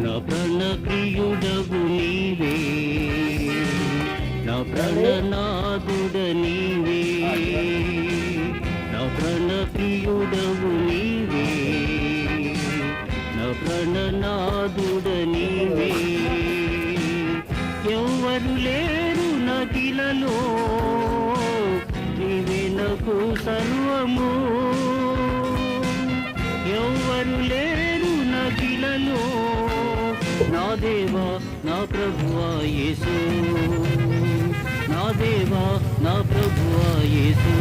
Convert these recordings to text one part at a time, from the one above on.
నా ప్రాణ ప్రియుడవు నీవే, నా ప్రాణనాథుడ నీవే, నా ప్రాణ ప్రియుడవు నీవే, నా ప్రాణనాథుడ నీవే. ఎవ్వరు లేరు నదిలలో, నీవే నాకు సర్వము. ఎవ్వరు లేరు నదిలలో, నా దేవా నా ప్రభువా యేసు, నా దేవా నా ప్రభువా యేసు.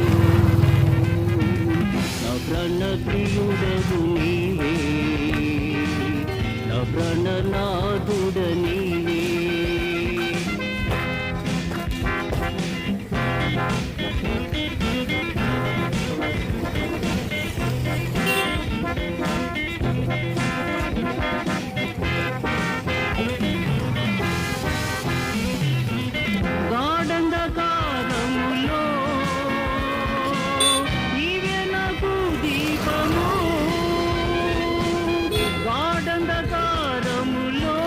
నా ప్రాణ ప్రియుడవు నీవే, నా ప్రాణనాథుడ నీవే. గాఢంధకారములో నీవే నాకు దీపము, గాఢంధకారములో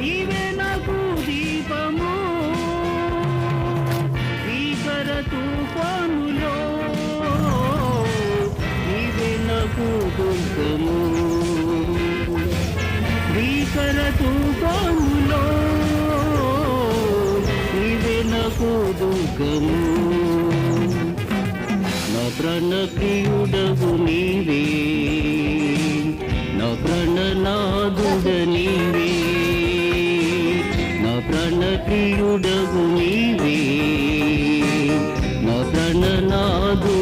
నీవే నాకు దీపము. భీకర తుఫానులో నీవే నాకు దుర్గము, భీకర తుఫానులో నీవే నాకు దుర్గము. నా ప్రాణ ప్రియుడవు నీవే, నా ప్రాణనాథుడ నీవే, నా ప్రాణ ప్రియుడవు నీవే, నా ప్రాణనాథుడ